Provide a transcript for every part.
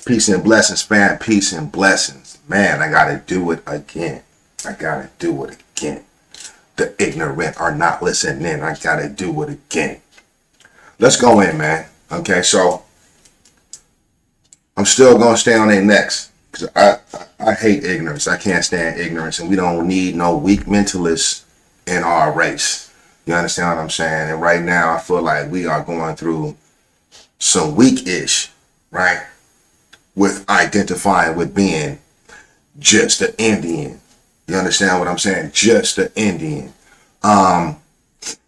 Peace and blessings, fam. Peace and blessings. Man, I gotta do it again. I gotta do it again. The ignorant are not listening. I gotta do it again. Let's go in, man. Okay, so I'm still gonna stay on their necks because I hate ignorance. I can't stand ignorance, and we don't need no weak mentalists in our race. You understand what I'm saying? And right now, I feel like we are going through some weak-ish, right? With identifying with being just an Indian. You understand what I'm saying? Just an Indian.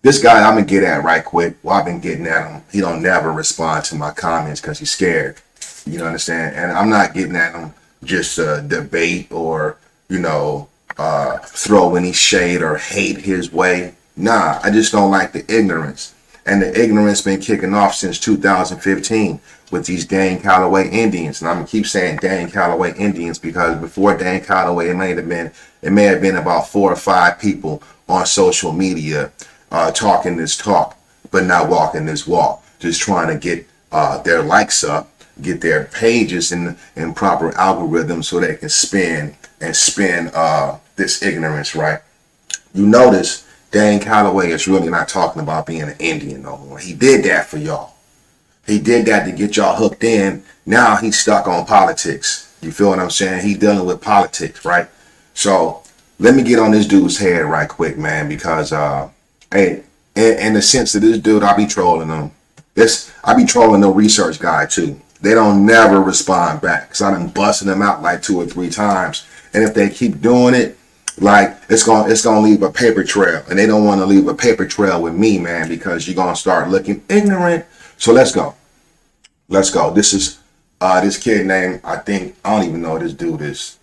This guy I'm gonna get at right quick. Well, I've been getting at him. He don't never respond to my comments because he's scared. You understand? And I'm not getting at him just to debate or, throw any shade or hate his way. Nah, I just don't like the ignorance. And the ignorance been kicking off since 2015 with these Dan Calloway Indians. And I'm gonna keep saying Dan Calloway Indians because before Dan Calloway, it may have been about 4 or 5 people on social media talking this talk, but not walking this walk. Just trying to get their likes up, get their pages in proper algorithms so they can spin this ignorance, right? You notice Dan Calloway is really not talking about being an Indian no more. He did that for y'all. He did that to get y'all hooked in. Now he's stuck on politics. You feel what I'm saying? He's dealing with politics, right? So let me get on this dude's head right quick, man, because hey, in the sense of this dude, I be trolling them. I be trolling the research guy too. They don't never respond back because I done busting them out like 2 or 3 times. And if they keep doing it, like it's gonna leave a paper trail, and they don't want to leave a paper trail with me, man, because you're gonna start looking ignorant. So let's go. This is this kid named, I don't even know this dude is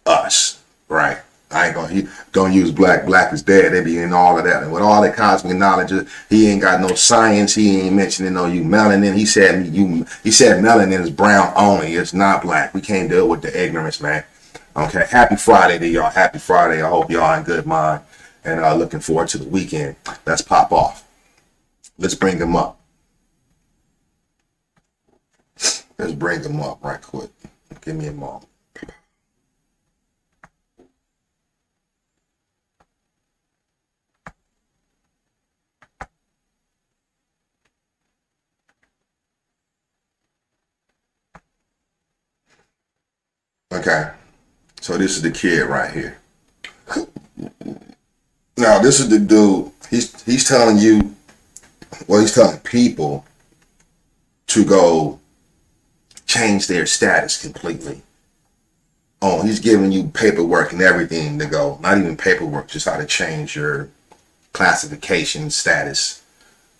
Us, right? I ain't he don't use black. Black is dead. They be in all of that, and with all the cosmic knowledge, he ain't got no science. He ain't mentioning no you melanin. He said melanin is brown only. It's not black. We can't deal with the ignorance, man. Okay, happy Friday to y'all. Happy Friday. I hope y'all in good mind and looking forward to the weekend. Let's pop off. Let's bring him up. Let's bring him up right quick. Give me a moment. Okay, so this is the kid right here. Now, this is the dude. He's telling you, well, he's telling people to go change their status completely. Oh, he's giving you paperwork and everything to go. Not even paperwork, just how to change your classification status,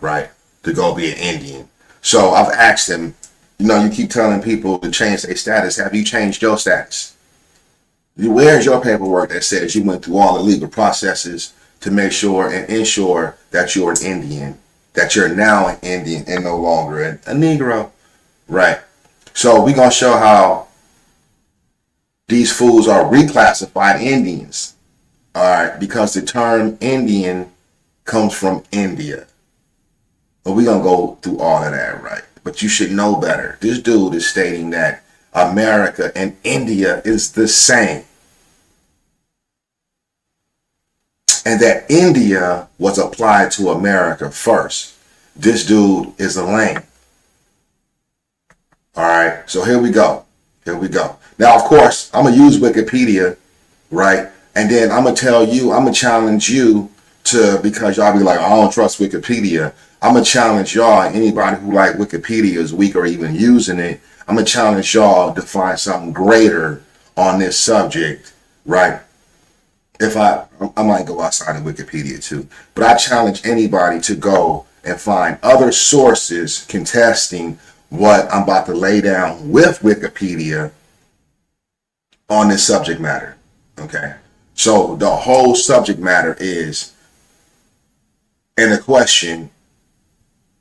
right? To go be an Indian. So I've asked him, you keep telling people to change their status. Have you changed your status? Where's your paperwork that says you went through all the legal processes to make sure and ensure that you're an Indian, that you're now an Indian and no longer a Negro, right? So we're going to show how these fools are reclassified Indians, all right, because the term Indian comes from India. But we're going to go through all of that, right? But you should know better. This dude is stating that America and India is the same. And that India was applied to America first. This dude is a lame. All right, so here we go. Now, of course, I'm going to use Wikipedia, right? And then I'm going to challenge you to, because y'all be like, I don't trust Wikipedia. I'm going to challenge y'all, anybody who like Wikipedia is weak or even using it, I'm going to challenge y'all to find something greater on this subject, right? If I might go outside of Wikipedia too, but I challenge anybody to go and find other sources contesting what I'm about to lay down with Wikipedia on this subject matter, okay? So the whole subject matter is, and the question,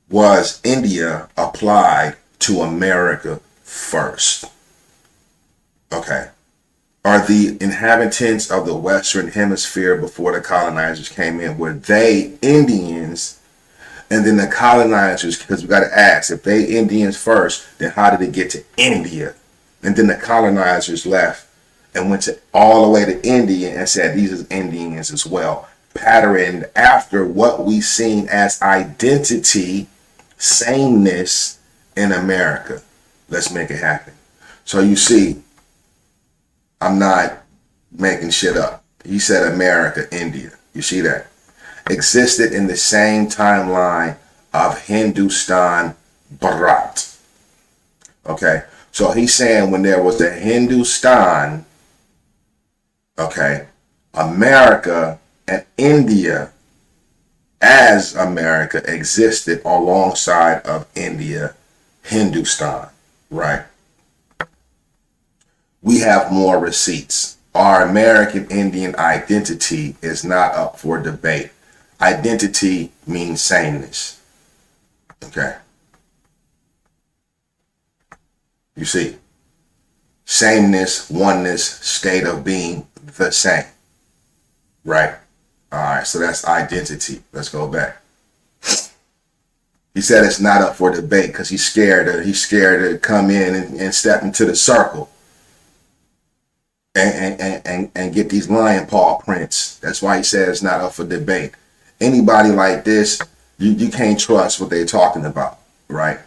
was India applied to America first? Okay. Are the inhabitants of the Western Hemisphere before the colonizers came in, were they Indians? And then the colonizers, because we got to ask, if they Indians first, then how did it get to India? And then the colonizers left and went to all the way to India and said these are Indians as well, patterned after what we seen as identity, sameness in America. Let's make it happen. So you see, I'm not making shit up. He said America, India. You see that? Existed in the same timeline of Hindustan, Bharat. Okay, so he's saying when there was a Hindustan, okay, America and India as America existed alongside of India, Hindustan, right? We have more receipts. Our American Indian identity is not up for debate. Identity means sameness. Okay. You see, sameness, oneness, state of being the same. Right? All right, so that's identity. Let's go back. He said it's not up for debate because he's scared to come in and step into the circle and get these lion paw prints. That's why he said it's not up for debate. Anybody like this, you can't trust what they're talking about, right?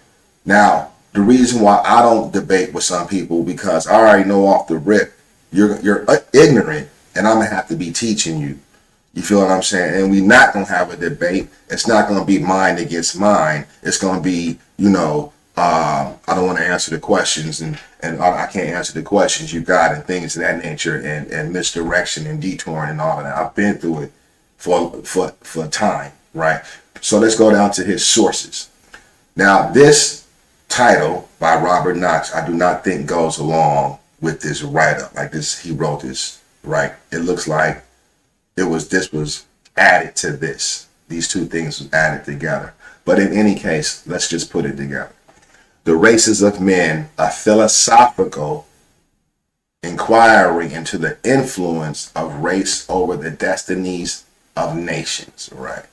Now, the reason why I don't debate with some people, because I already know off the rip, you're ignorant, and I'm gonna have to be teaching you. You feel what I'm saying? And we're not gonna have a debate. It's not gonna be mine against mine. It's gonna be, I don't want to answer the questions, and I can't answer the questions you got, and things of that nature, and misdirection and detouring and all of that. I've been through it for time, right? So let's go down to his sources. Now, this title by Robert Knox, I do not think goes along with this write-up. Like this, he wrote this, right? It looks like this was added to this. These two things was added together. But in any case, let's just put it together. The Races of Men, a philosophical inquiry into the influence of race over the destinies of nations, right?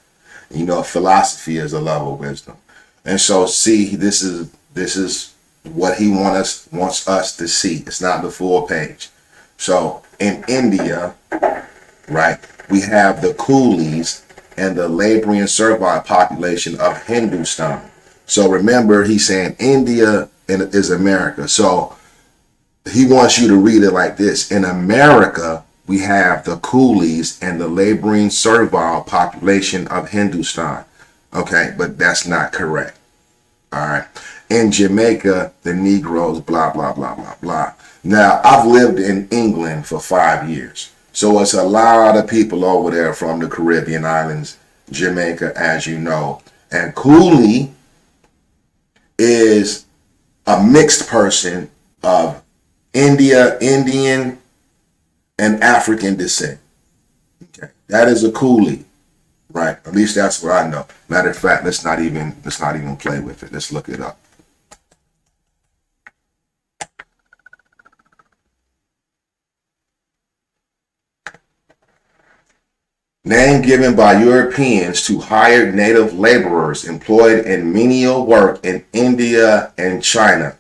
You know, philosophy is a love of wisdom. And so, see, this is what he wants us to see. It's not the full page. So, in India, right, we have the coolies and the laboring and servile population of Hindustan. So remember, he's saying India is America. So he wants you to read it like this. In America, we have the coolies and the laboring servile population of Hindustan. Okay, but that's not correct. All right. In Jamaica, the Negroes, blah, blah, blah, blah, blah. Now, I've lived in England for 5 years. So it's a lot of people over there from the Caribbean islands, Jamaica, as you know. And coolie is a mixed person of Indian, and African descent. Okay, that is a coolie, right? At least that's what I know. Matter of fact, let's not even play with it. Let's look it up. Name given by Europeans to hired native laborers employed in menial work in India and China.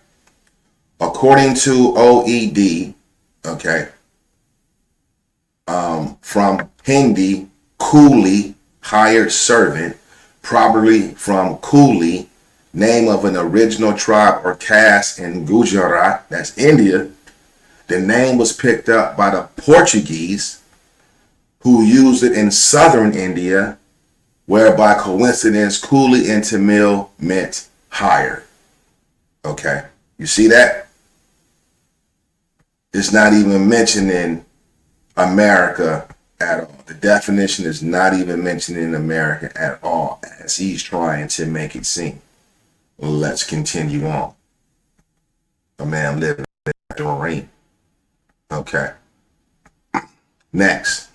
According to OED, okay, from Hindi, coolie, hired servant, probably from coolie, name of an original tribe or caste in Gujarat, that's India. The name was picked up by the Portuguese, who used it in southern India, where by coincidence, coolie in Tamil meant hired. Okay, you see that? It's not even mentioning America at all. The definition is not even mentioning America at all, as he's trying to make it seem. Let's continue on. A man living after rain. Okay. Next.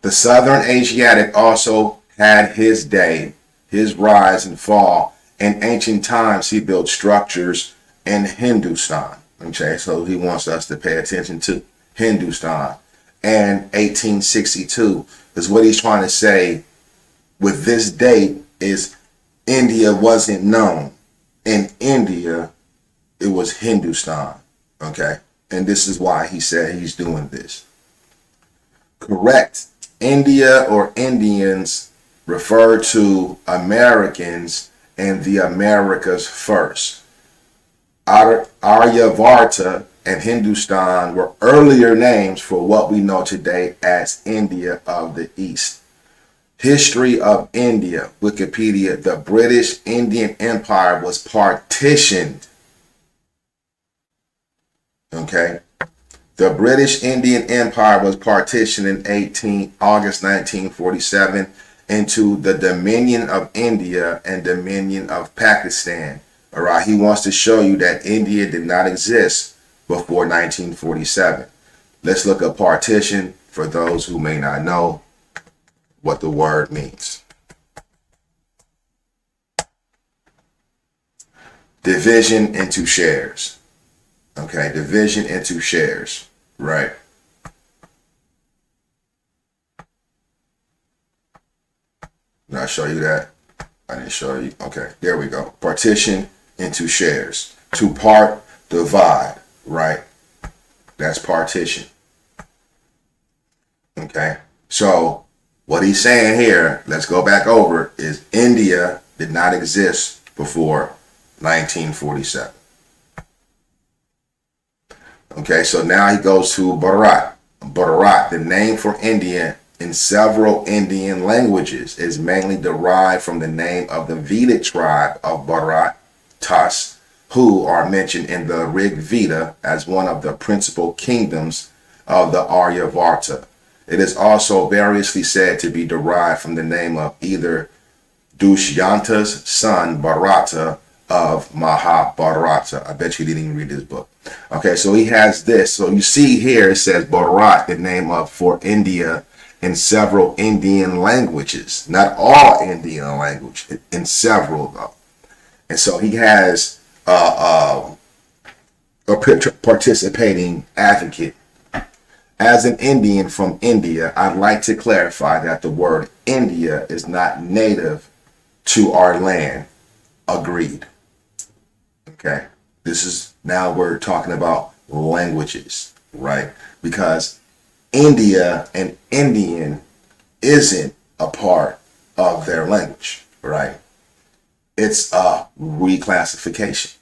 The Southern Asiatic also had his day, his rise and fall. In ancient times, he built structures in Hindustan. Okay, so he wants us to pay attention to Hindustan. And 1862 is what he's trying to say with this date is India wasn't known. In India, it was Hindustan. Okay. And this is why he said he's doing this. Correct. India or Indians refer to Americans and the Americas first. Aryavarta and Hindustan were earlier names for what we know today as India of the East. History of India, Wikipedia, the British Indian Empire was partitioned. Okay. The British Indian Empire was partitioned in August 1947 into the Dominion of India and Dominion of Pakistan. All right, he wants to show you that India did not exist before 1947. Let's look at partition for those who may not know what the word means. Division into shares. Okay, division into shares. Right. Did I show you that? I didn't show you. Okay, there we go. Partition into shares. To part, divide. Right. That's partition. Okay. So what he's saying here, let's go back over, is India did not exist before 1947. Okay, so now he goes to bharat. Bharat, the name for India in several Indian languages, is mainly derived from the name of the Vedic tribe of Bharat, Tas, who are mentioned in the Rig Veda as one of the principal kingdoms of the Aryavarta. It is also variously said to be derived from the name of either Dushyanta's son Bharata of Mahabharata. I bet you didn't even read this book. Okay, so he has this. So you see here it says Bharat, the name of for India in several Indian languages. Not all Indian language, in several though. And so he has a participating advocate. As an Indian from India, I'd like to clarify that the word India is not native to our land. Agreed. Okay. This is now we're talking about languages, right? Because India and Indian isn't a part of their language, right? It's a reclassification.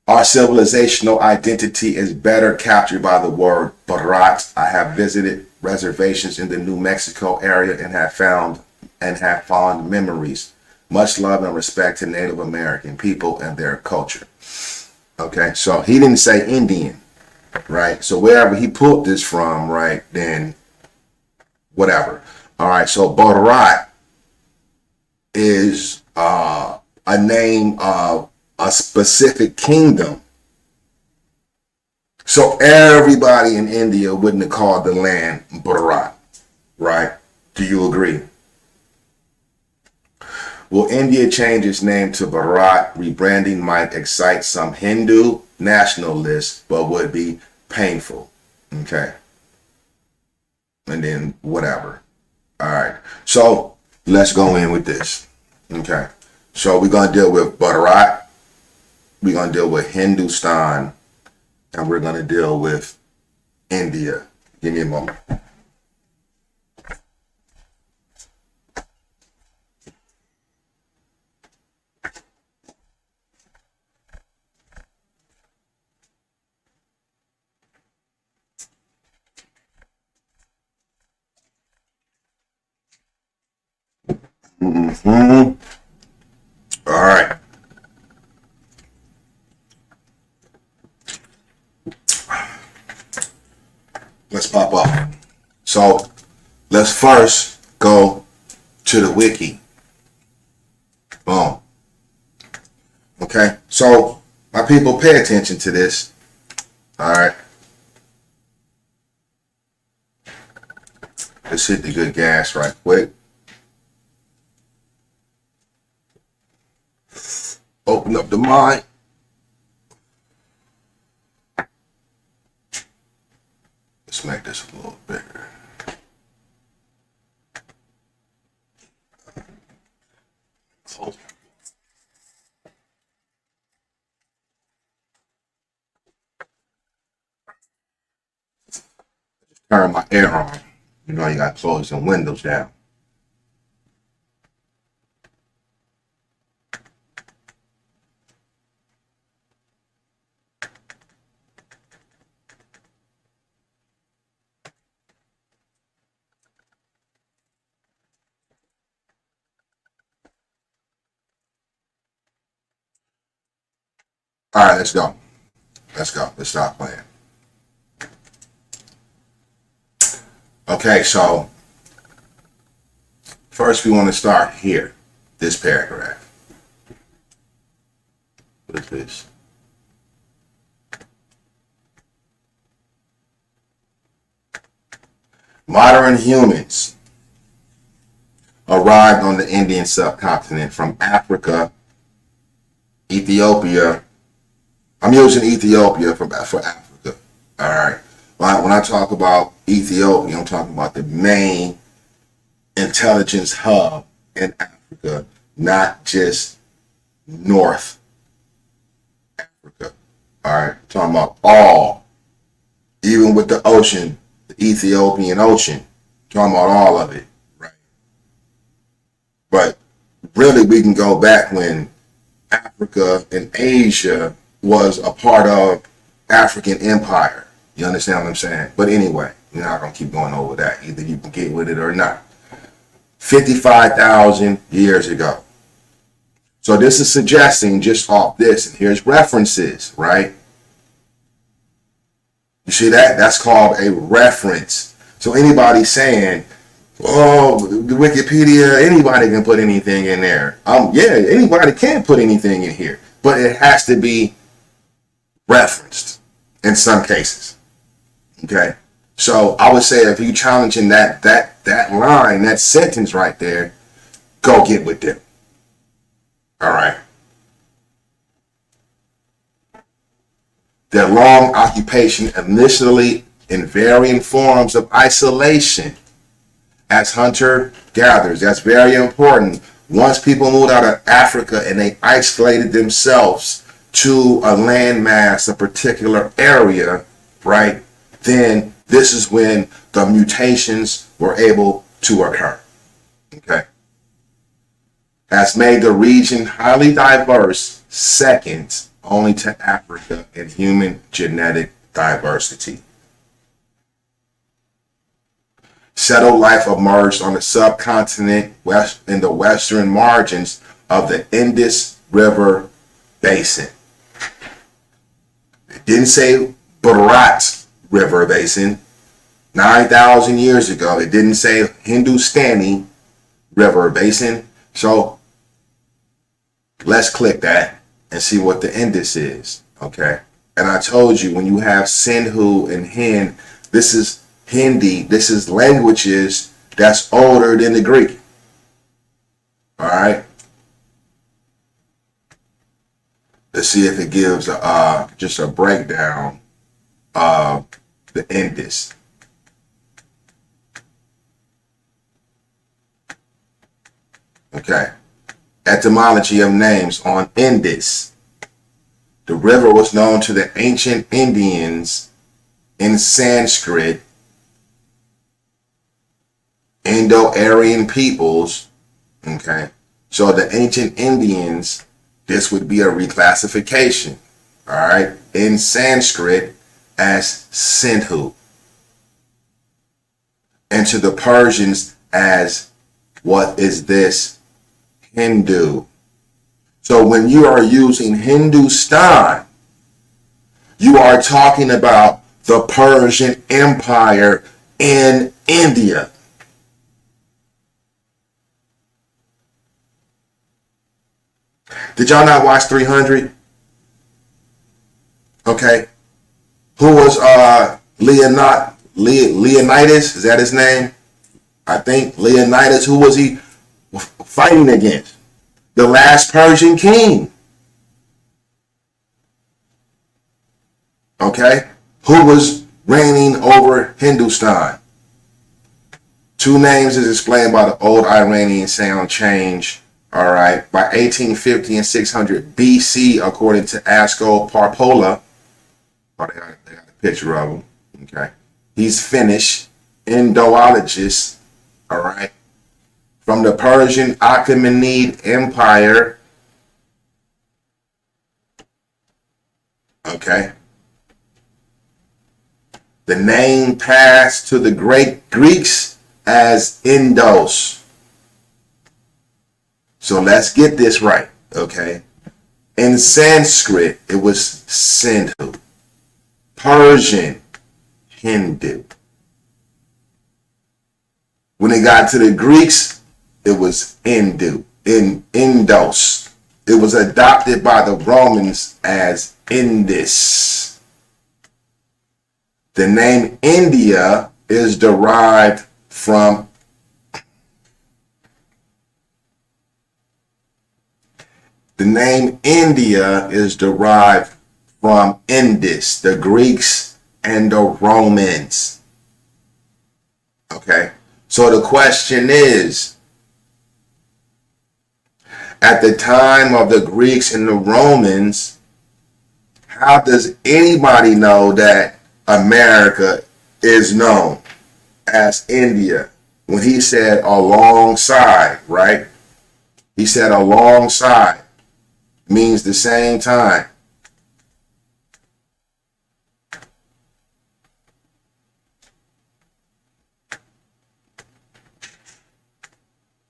Our civilizational identity is better captured by the word bharat. I have visited reservations in the New Mexico area and have fond memories. Much love and respect to Native American people and their culture. Okay, so he didn't say Indian, right? So wherever he pulled this from, right, then whatever. All right, so Bharat is a name of a specific kingdom. So everybody in India wouldn't have called the land Bharat, right? Do you agree? Will India change its name to Bharat? Rebranding might excite some Hindu nationalists, but would be painful. Okay. And then whatever. All right. So let's go in with this. Okay. So we're going to deal with Bharat. We're going to deal with Hindustan. And we're going to deal with India. Give me a moment. Mm-hmm. All right. Let's pop up. So let's first go to the wiki. Boom. Okay. So my people, pay attention to this. All right. Let's hit the good gas right quick. Open up the mind. Let's make this a little bigger. turn my air on. You know, you got to close some windows down. All right, let's go. Let's go. Let's stop playing. Okay, so first we want to start here, this paragraph. What is this? Modern humans arrived on the Indian subcontinent from Africa, Ethiopia. I'm using Ethiopia for Africa. All right. When I talk about Ethiopia, I'm talking about the main intelligence hub in Africa, not just North Africa. All right. I'm talking about all, even with the ocean, the Ethiopian Ocean. I'm talking about all of it. Right. But really, we can go back when Africa and Asia was a part of African empire. You understand what I'm saying? But anyway, you're not going to keep going over that. Either you can get with it or not. 55,000 years ago. So this is suggesting just off this, and here's references, right? You see that? That's called a reference. So anybody saying, oh, the Wikipedia, anybody can put anything in there. Yeah, anybody can put anything in here, but it has to be referenced in some cases. Okay, so I would say if you challenging that line, that sentence right there, go get with them. All right. Their long occupation initially in varying forms of isolation as hunter-gatherers. That's very important. Once people moved out of Africa and they isolated themselves to a landmass, a particular area, right? Then this is when the mutations were able to occur. Okay. Has made the region highly diverse, second only to Africa in human genetic diversity. Settled life emerged on the subcontinent in the western margins of the Indus River Basin. It didn't say Bharat River Basin. 9,000 years ago, it didn't say Hindustani River Basin. So let's click that and see what the Indus is. Okay. And I told you, when you have Sindhu and Hind, this is Hindi. This is languages that's older than the Greek. All right. Let's see if it gives just a breakdown of the Indus. Okay. Etymology of names on Indus. The river was known to the ancient Indians in Sanskrit, Indo-Aryan peoples. Okay. So the ancient Indians, this would be a reclassification. All right. In Sanskrit as Sindhu. And to the Persians as, what is this? Hindu. So when you are using Hindustan, you are talking about the Persian Empire in India. Did y'all not watch 300? Okay. Who was Leonidas? Is that his name? I think Leonidas. Who was he fighting against? The last Persian king. Okay. Who was reigning over Hindustan? Two names is explained by the old Iranian sound change. All right. By 1850 and 600 BC, according to Asko Parpola. Oh, they got a picture of him. Okay. He's Finnish, Indologist, all right, from the Persian Achaemenid Empire. Okay. The name passed to the great Greeks as Indos. So let's get this right, okay? In Sanskrit, it was Sindhu. Persian, Hindu. When it got to the Greeks, it was Indos. It was adopted by the Romans as Indus. The name India is derived from Indus, the Greeks and the Romans. Okay, so the question is, at the time of the Greeks and the Romans, how does anybody know that America is known as India? When he said alongside, right? He said alongside means the same time.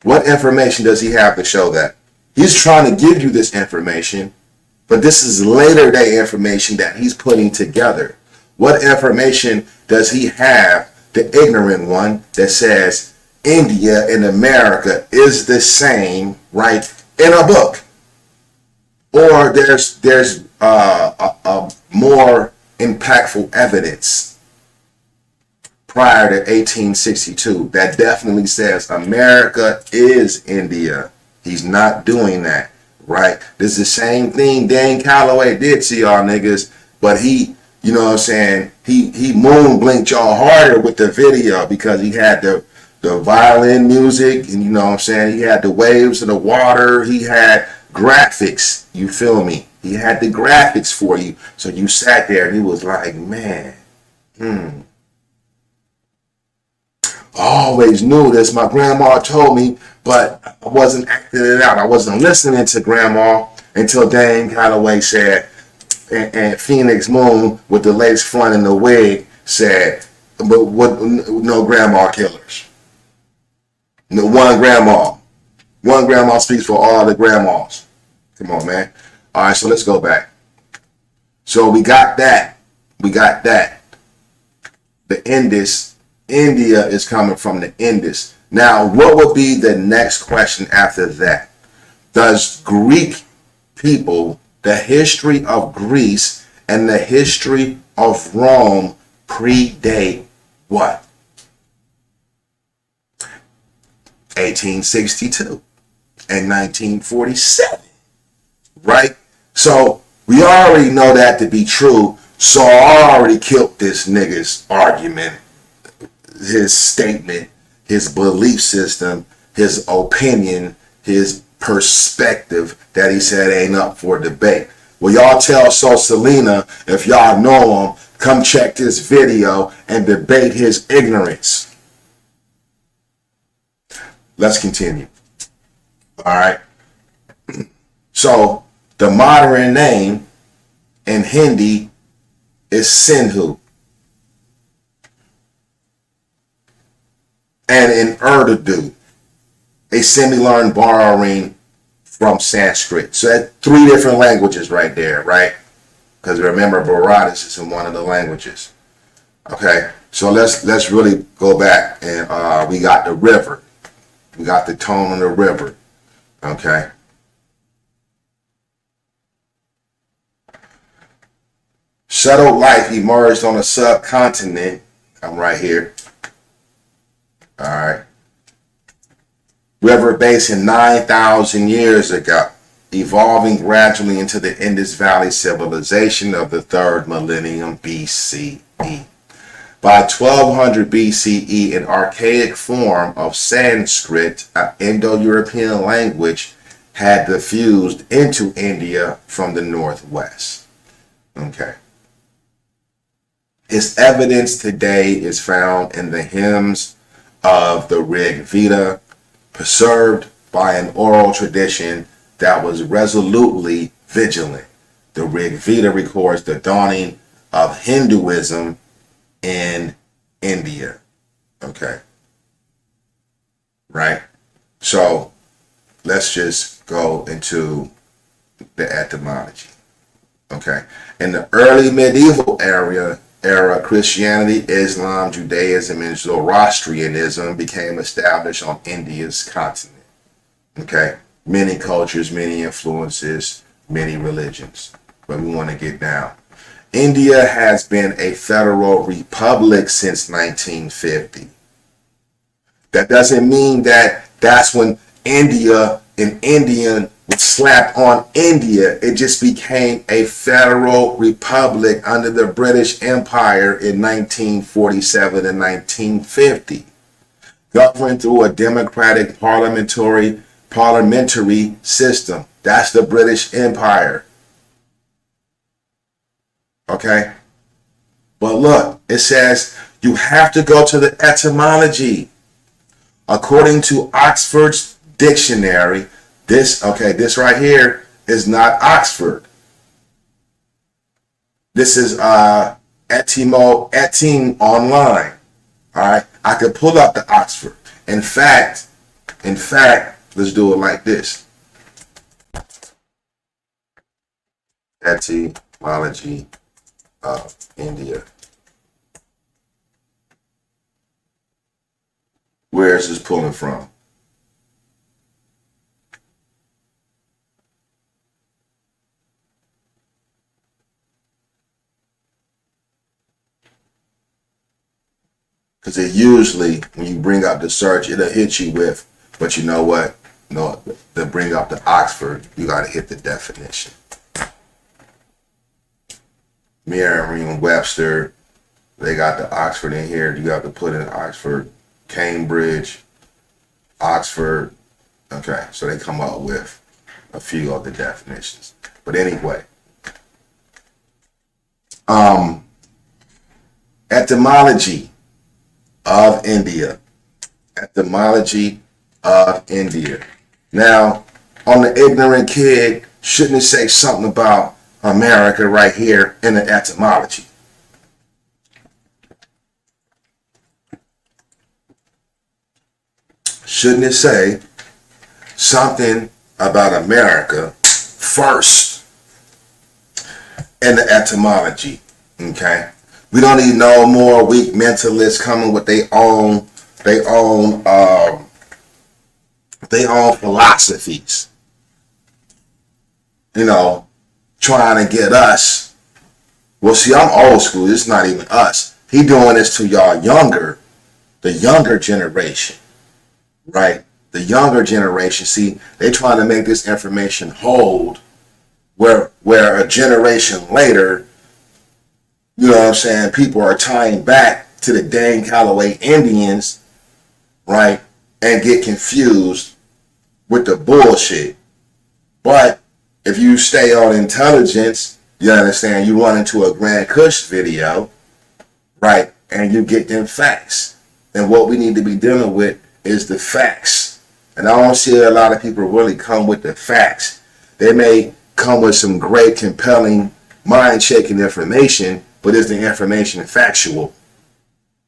What information does he have to show that? He's trying to give you this information, but this is later day information that he's putting together. What information does he have, the ignorant one, that says India and America is the same, right, in a book? Or there's a more impactful evidence prior to 1862 that definitely says America is India. He's not doing that, right? This is the same thing Dan Calloway did to y'all niggas, but he, you know what I'm saying, he moon blinked y'all harder with the video because he had the violin music, and you know what I'm saying, he had the waves of the water, he had graphics, you feel me? He had the graphics for you. So you sat there and he was like, man, I always knew this. My grandma told me, but I wasn't acting it out. I wasn't listening to grandma until Dane Calloway said, and Phoenix Moon with the lace front and the wig said, but what? No grandma killers. No one grandma. One grandma speaks for all the grandmas. Come on, man. All right, so let's go back. So we got that. The Indus. India is coming from the Indus. Now, what would be the next question after that? Does Greek people, the history of Greece and the history of Rome predate what? 1862 and 1947, right? So we already know that to be true. So I already killed this nigga's argument, his statement, his belief system, his opinion, his perspective that he said ain't up for debate. Well, y'all tell Selena, if y'all know him, come check this video and debate his ignorance. Let's continue. All right. So the modern name in Hindi is Sindhu. And in Urdu, a semi-learned borrowing from Sanskrit. So that's three different languages right there, right? Because remember, bharat is in one of the languages. Okay, so let's really go back, and we got the river. We got the tone of the river. Okay. Settled life emerged on a subcontinent. I'm right here. All right. River basin 9,000 years ago, evolving gradually into the Indus Valley civilization of the 3rd millennium BCE. By 1200 BCE, an archaic form of Sanskrit, an Indo-European language, had diffused into India from the northwest. Okay. Its evidence today is found in the hymns of the Rig Veda, preserved by an oral tradition that was resolutely vigilant. The Rig Veda records the dawning of Hinduism in India. Okay. Right? So let's just go into the etymology. Okay. In the early medieval era, Christianity, Islam, Judaism, and Zoroastrianism became established on India's continent. Okay. Many cultures, many influences, many religions. But we want to get down. India has been a federal republic since 1950. That doesn't mean that that's when India and Indian was slapped on India. It just became a federal republic under the British Empire in 1947 and 1950. Governed through a democratic parliamentary system. That's the British Empire. Okay? But look, it says you have to go to the etymology. According to Oxford's dictionary, this right here is not Oxford. This is Etym online. All right, I could pull up the Oxford. In fact, let's do it like this. Etymology of India. Where is this pulling from? Because it usually, when you bring up the search, it'll hit you with, but you know what? No, to bring up the Oxford, you got to hit the definition. Merriam-Webster, they got the Oxford in here. You got to put in Oxford, Cambridge, Oxford. Okay, so they come up with a few of the definitions. But anyway, etymology of India. Etymology of India. Now, on the ignorant kid, shouldn't it say something about America right here in the etymology? Shouldn't it say something about America first in the etymology? Okay, we don't need no more weak mentalists coming with their own philosophies. You know, trying to get us. Well, see, I'm old school. It's not even us. He doing this to y'all the younger generation. Right? The younger generation, see, they trying to make this information hold where a generation later, you know what I'm saying, people are tying back to the dang Callaway Indians, right, and get confused with the bullshit. But if you stay on intelligence, you understand, you run into a GrandKuwsh video, right, and you get them facts. And what we need to be dealing with is the facts. And I don't see a lot of people really come with the facts. They may come with some great, compelling, mind-shaking information, but is the information factual?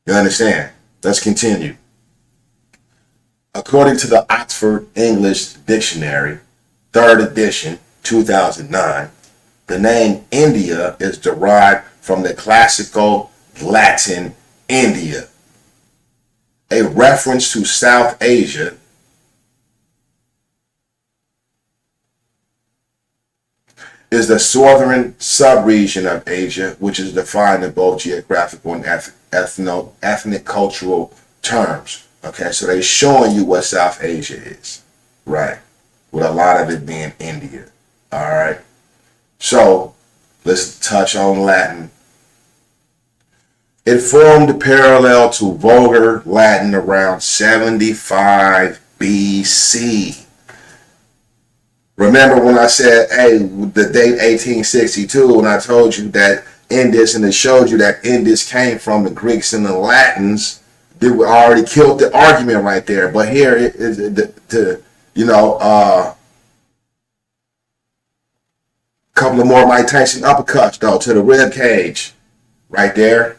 You understand? Let's continue. According to the Oxford English Dictionary, 3rd edition, 2009, the name India is derived from the classical Latin India, a reference to South Asia is the southern subregion of Asia, which is defined in both geographical and ethnic cultural terms. Okay, so they're showing you what South Asia is, right? With a lot of it being India. All right. So let's touch on Latin. It formed parallel to Vulgar Latin around 75 BC. Remember when I said, hey, the date 1862, and I told you that Indus, and it showed you that Indus came from the Greeks and the Latins. They already killed the argument right there. But here it is the you know, couple of more Mike Tyson uppercuts though to the rib cage, right there,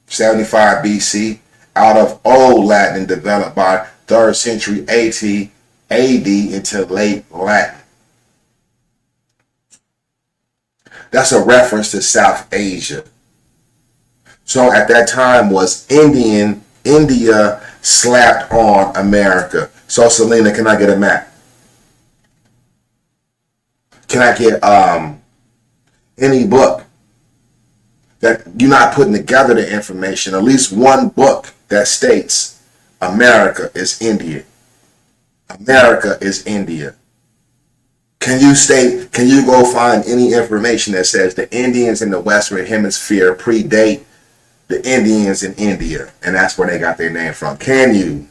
75 BC, out of Old Latin developed by 3rd century AD into late Latin. That's a reference to South Asia. So at that time was India slapped on America. So Selena, can I get a map? Can I get any book that you're not putting together the information? At least one book that states America is India. America is India. Can you go find any information that says the Indians in the Western Hemisphere predate the Indians in India, and that's where they got their name from? Can you?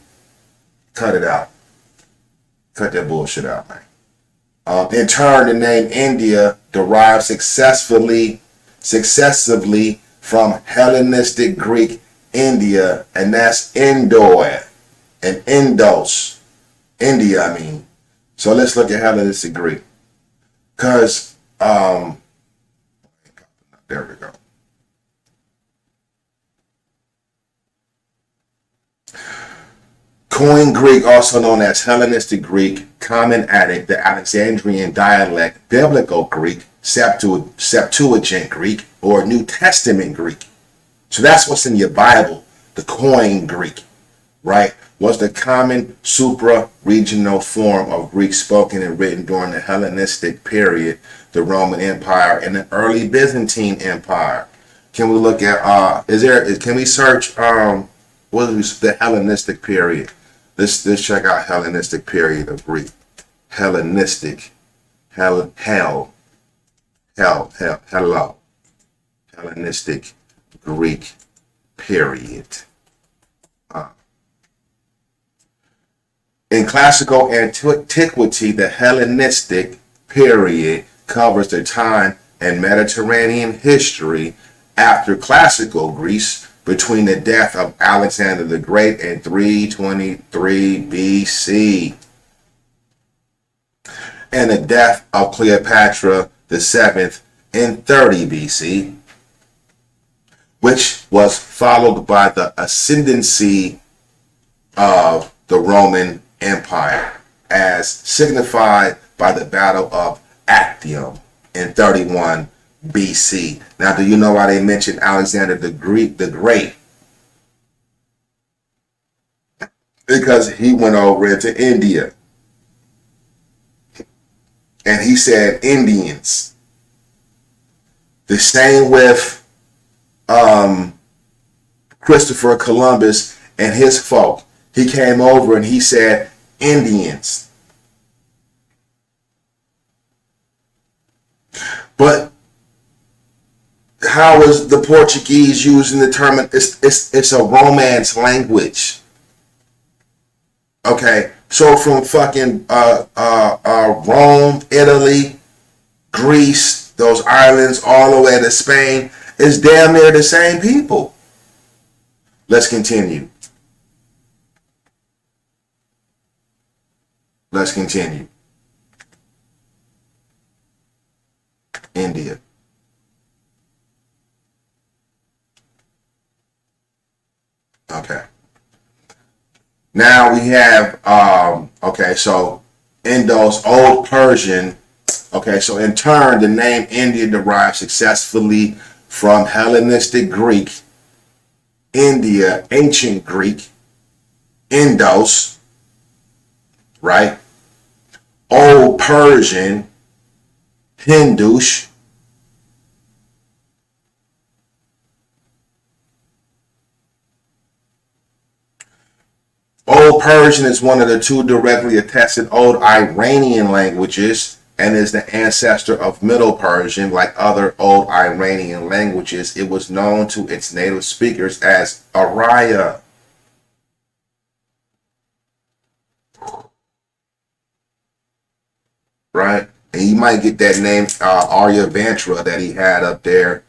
Cut it out. Cut that bullshit out, man. In turn, the name India derived successively from Hellenistic Greek India, and that's Indoor and Indos. India, I mean. So let's look at Hellenistic Greek. Because, there we go. Koine Greek, also known as Hellenistic Greek, Common Attic, the Alexandrian dialect, Biblical Greek, Septuagint Greek, or New Testament Greek. So that's what's in your Bible, the Koine Greek, right? Was the common supra-regional form of Greek spoken and written during the Hellenistic period, the Roman Empire, and the early Byzantine Empire. Can we look at, can we search, what is the Hellenistic period? Let's check out Hellenistic period of Greek. Hellenistic, hello. Hellenistic Greek period. In classical antiquity, the Hellenistic period covers the time and Mediterranean history after classical Greece, between the death of Alexander the Great in 323 BC and the death of Cleopatra VII in 30 BC, which was followed by the ascendancy of the Roman Empire, as signified by the Battle of Actium in 31 BC. Now, do you know why they mentioned Alexander the Great? Because he went over into India and he said Indians. The same with Christopher Columbus and his folk. He came over and he said Indians. But how is the Portuguese using the term? It's a Romance language. Okay, so from fucking Rome, Italy, Greece, those islands, all the way to Spain, it's damn near the same people. Let's continue. Let's continue. India. Okay. Now we have, okay, so Indo's Old Persian. Okay, so in turn, the name India derived successfully from Hellenistic Greek, India, Ancient Greek, Indos, right? Old Persian, Hindush, Old Persian is one of the two directly attested Old Iranian languages and is the ancestor of Middle Persian. Like other Old Iranian languages, it was known to its native speakers as Arya. Right? And you might get that name Arya Vantra that he had up there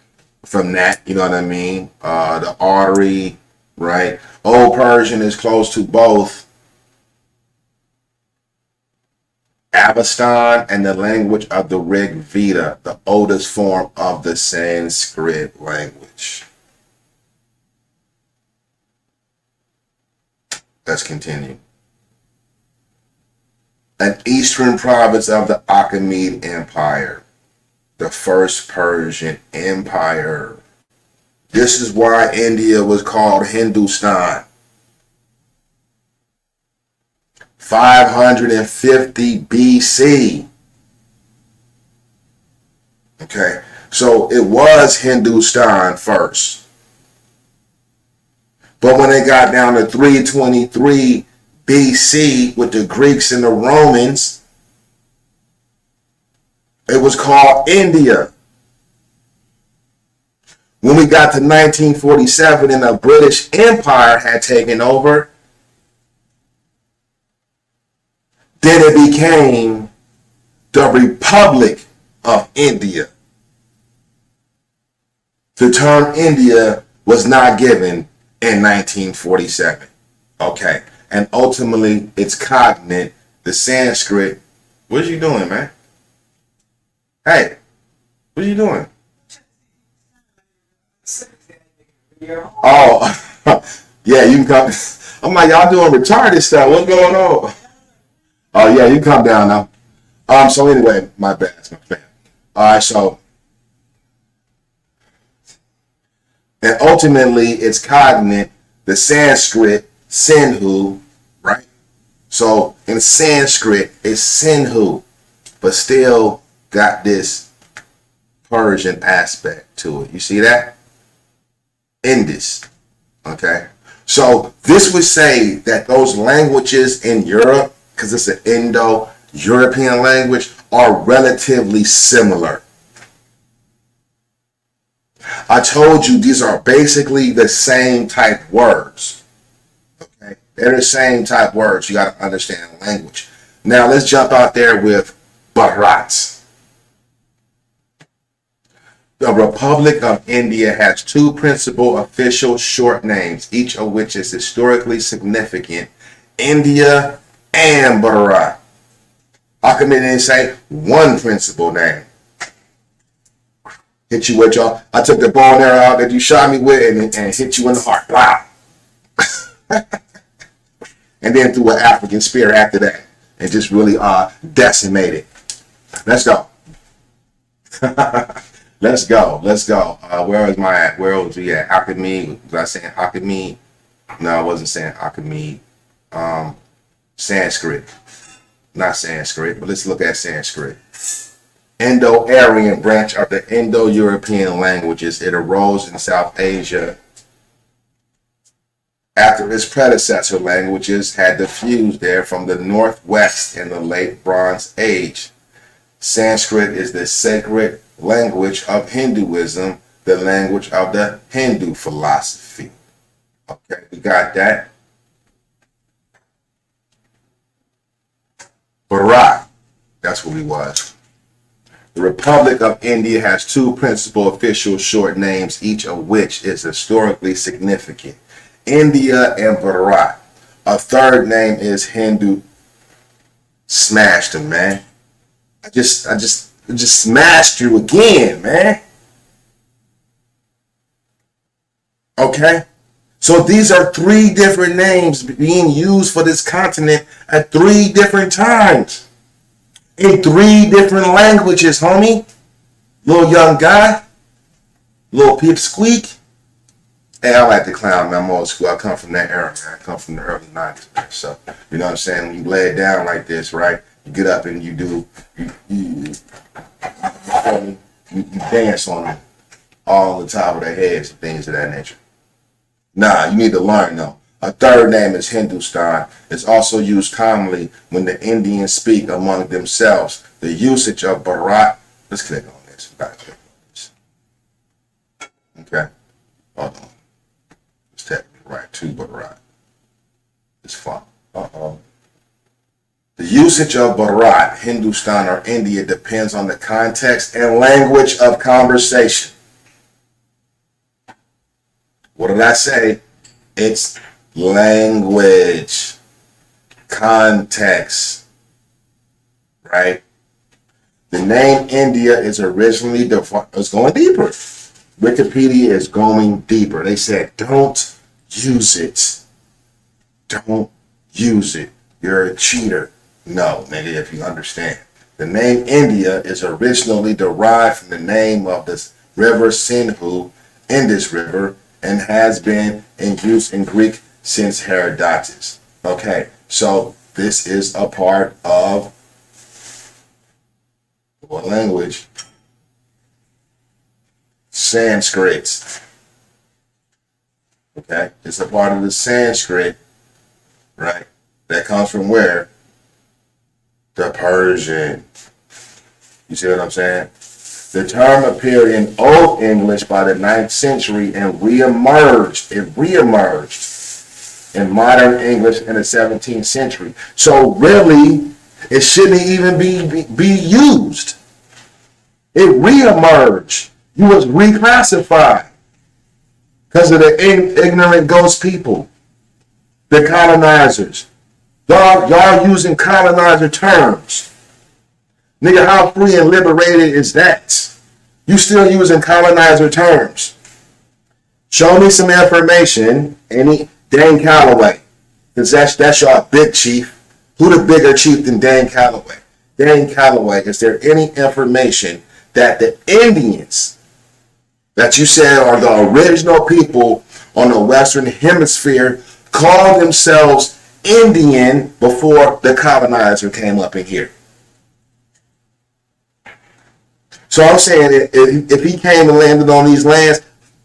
from that, you know what I mean? The artery, right? Old Persian is close to both Avestan and the language of the Rig Veda, the oldest form of the Sanskrit language. Let's continue. An eastern province of the Achaemenid Empire, the first Persian Empire. This is why India was called Hindustan. 550 BC. Okay, so it was Hindustan first. But when it got down to 323 BC with the Greeks and the Romans, it was called India. When we got to 1947 and the British Empire had taken over, then it became the Republic of India. The term India was not given in 1947. Okay. And ultimately, it's cognate, the Sanskrit. What are you doing, man? Hey, what are you doing? Oh, yeah, you can come. I'm like, y'all doing retarded stuff. What's going on? Oh, yeah, you can come down now. So anyway, my bad. My bad. All right, so. And ultimately, it's cognate, the Sanskrit, Sindhu, right? So in Sanskrit, it's Sindhu, but still got this Persian aspect to it. You see that? Indus, okay? So this would say that those languages in Europe, because it's an Indo-European language, are relatively similar. I told you these are basically the same type words. Okay, they're the same type words. You got to understand the language. Now let's jump out there with bharats. The Republic of India has two principal official short names, each of which is historically significant: India and Bharat. How come they didn't say one principal name? Hit you with y'all. I took the bow and arrow out that you shot me with and hit you in the heart. Wow. And then threw an African spear after that and just really decimate it. Let's go. Let's go. Let's go. Where was my at? Where was we at? Achaemenid. Was I saying Achaemenid? No, I wasn't saying Achaemenid. Sanskrit. Not Sanskrit, but let's look at Sanskrit. Indo-Aryan branch of the Indo-European languages. It arose in South Asia after its predecessor languages had diffused there from the northwest in the late Bronze Age. Sanskrit is the sacred language of Hinduism, the language of the Hindu philosophy. Okay, we got that. Bharat, that's what we was. The Republic of India has two principal official short names, each of which is historically significant: India and Bharat. A third name is Hindu. Smashed him, man. I just smashed you again, man. Okay? So these are three different names being used for this continent at three different times. In three different languages, homie. Little young guy. Little pipsqueak. Hey, I like to clown, man. I'm old school. I come from that era, man. I come from the early 90s, man. So, you know what I'm saying? When you lay it down like this, right? You get up and you do, you dance on them all on the top of their heads and things of that nature. Nah, you need to learn, though. A third name is Hindustan. It's also used commonly when the Indians speak among themselves. The usage of Bharat. Let's click on this. Okay. Hold on. Let's tap right to Bharat. It's fun. The usage of Bharat, Hindustan, or India depends on the context and language of conversation. What did I say? It's language, context, right? The name India is originally it's going deeper. Wikipedia is going deeper. They said, don't use it. Don't use it. You're a cheater. No, nigga, if you understand. The name India is originally derived from the name of this river Sindhu, Indus River, and has been in use in Greek since Herodotus. Okay, so this is a part of what language? Sanskrit. Okay, it's a part of the Sanskrit, right? That comes from where? The Persian. You see what I'm saying? The term appeared in Old English by the 9th century and reemerged. It reemerged in modern English in the 17th century. So really, it shouldn't even be used. It reemerged. You was reclassified because of the ignorant ghost people, the colonizers. Y'all using colonizer terms. Nigga, how free and liberated is that? You still using colonizer terms. Show me some information, any Dan Calloway, because that's your big chief. Who the bigger chief than Dan Calloway? Dan Calloway, is there any information that the Indians that you said are the original people on the Western Hemisphere called themselves Indian before the colonizer came up in here? So I'm saying if he came and landed on these lands,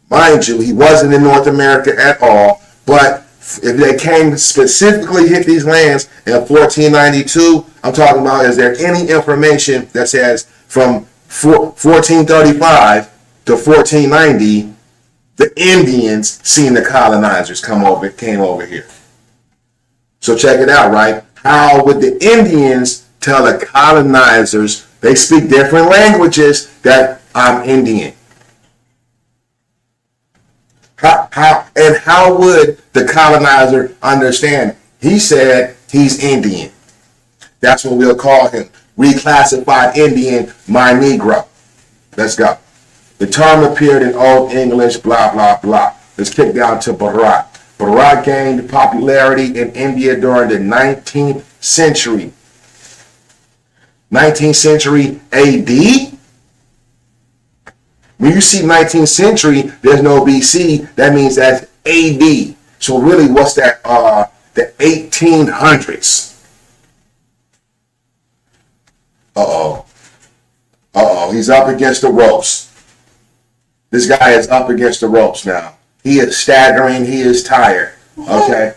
mind you, he wasn't in North America at all, but if they came specifically hit these lands in 1492, I'm talking about, is there any information that says from 1435 to 1490, the Indians seen the colonizers came over here? So check it out, right? How would the Indians tell the colonizers, they speak different languages, that I'm Indian? How would the colonizer understand? He said he's Indian. That's what we'll call him. Reclassified Indian, my Negro. Let's go. The term appeared in Old English, blah, blah, blah. Let's kick down to Bharat. Bharat gained popularity in India during the 19th century. 19th century AD? When you see 19th century, there's no BC. That means that's AD. So really, what's that? The 1800s. He's up against the ropes. This guy is up against the ropes now. He is staggering. He is tired. Okay.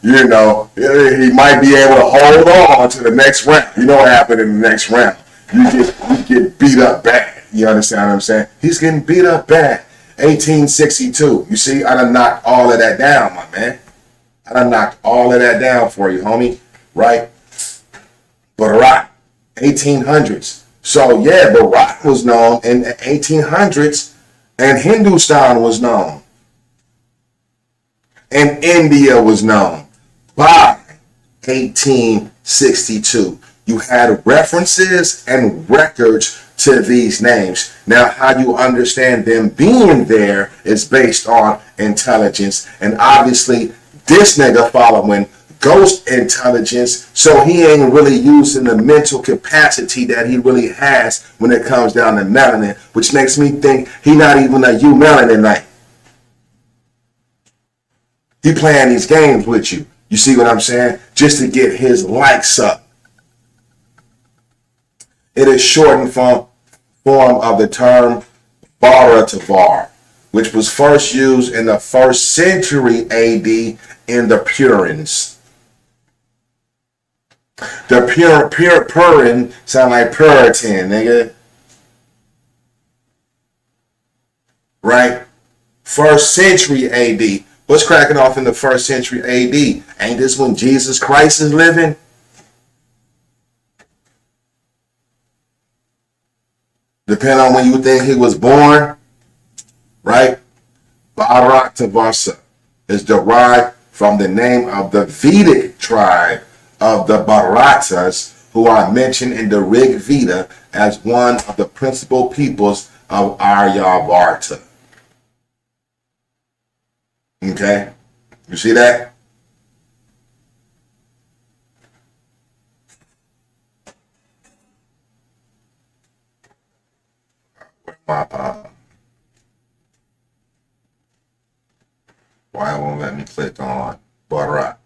You know, he might be able to hold on to the next round. You know what happened in the next round. You get beat up bad. You understand what I'm saying? He's getting beat up bad. 1862. You see, I done knocked all of that down, my man. I done knocked all of that down for you, homie. Right? Bharat. 1800s. So, yeah, Bharat was known in the 1800s, and Hindustan was known. And India was known by 1862. You had references and records to these names. Now, how you understand them being there is based on intelligence. And obviously, this nigga following ghost intelligence, so he ain't really using the mental capacity that he really has when it comes down to melanin, which makes me think he not even a you melaninite. He playing these games with you. You see what I'm saying? Just to get his likes up. It is shortened form of the term bharat, which was first used in the 1st century AD in the Purans. The Purin sound like Puritan, nigga. Right? 1st century AD. What's cracking off in the 1st century AD? Ain't this when Jesus Christ is living? Depending on when you think he was born. right? Bharat is derived from the name of the Vedic tribe of the Bharatas, who are mentioned in the Rig Veda as one of the principal peoples of Aryavarta. Okay? You see that? My, why it won't let me click on Bharat?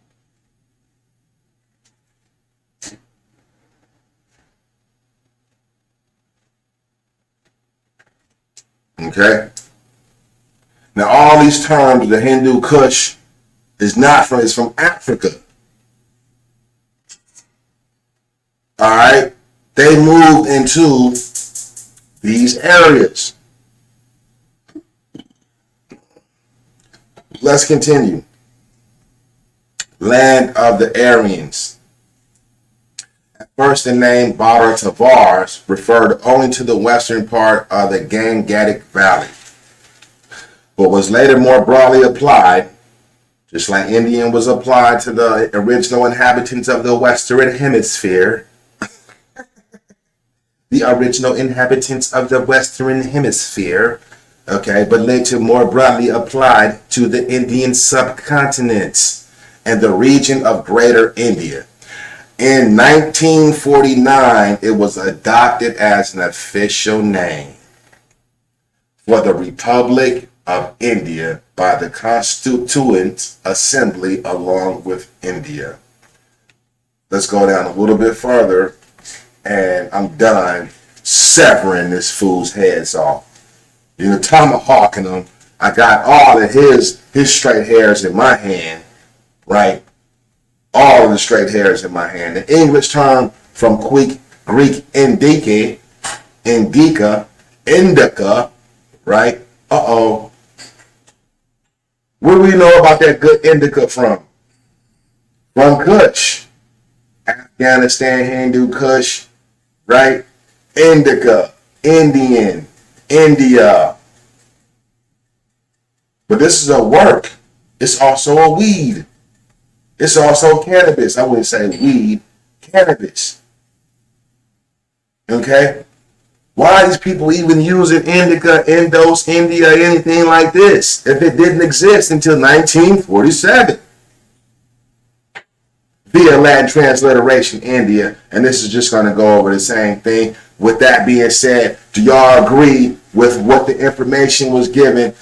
Okay? Now all these terms, the Hindu Kush, is not from, it's from Africa. Alright? They moved into these areas. Let's continue. Land of the Aryans. At first, the name Bharatavars referred only to the western part of the Gangetic Valley, but was later more broadly applied, just like Indian was applied to the original inhabitants of the Western Hemisphere. The original inhabitants of the Western Hemisphere, okay, but later more broadly applied to the Indian subcontinent and the region of Greater India. In 1949, it was adopted as an official name for the Republic of India by the Constituent Assembly along with India. Let's go down a little bit further, and I'm done severing this fool's heads off. You know, tomahawking him. I got all of his straight hairs in my hand, right? All of the straight hairs in my hand. The English term from Greek indica, right? Uh-oh. Where do we know about that good indica from? From Kush. Afghanistan, Hindu Kush, right? Indica, Indian, India. But this is a work. It's also a weed. It's also cannabis. I wouldn't say weed, cannabis. Okay? Why are these people even using indica, Indos, India, anything like this if it didn't exist until 1947? Via Latin transliteration, India. And this is just going to go over the same thing. With that being said, do y'all agree with what the information was given?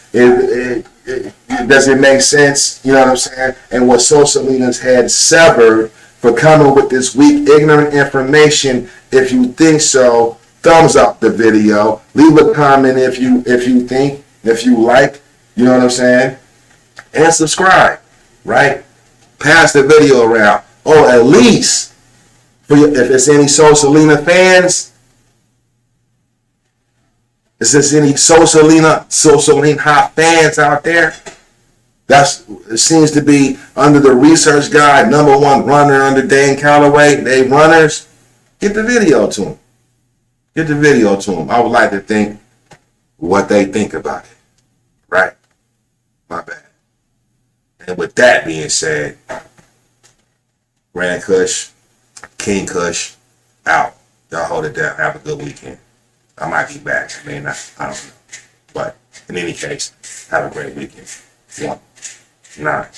Does it make sense? You know what I'm saying? And what Socialina's had severed for coming with this weak, ignorant information. If you think so, thumbs up the video. Leave a comment if you think, if you like. You know what I'm saying? And subscribe, right? Pass the video around. Or at least, if it's any Socialina fans, is there any Socialina fans out there? It seems to be under the research guide, #1 runner under Dan Calloway. They runners. Get the video to them. Get the video to them. I would like to think what they think about it. Right? My bad. And with that being said, GrandKuwsh, King Kush, out. Y'all hold it down. Have a good weekend. I might be back. I don't know. But in any case, have a great weekend. 1, 9.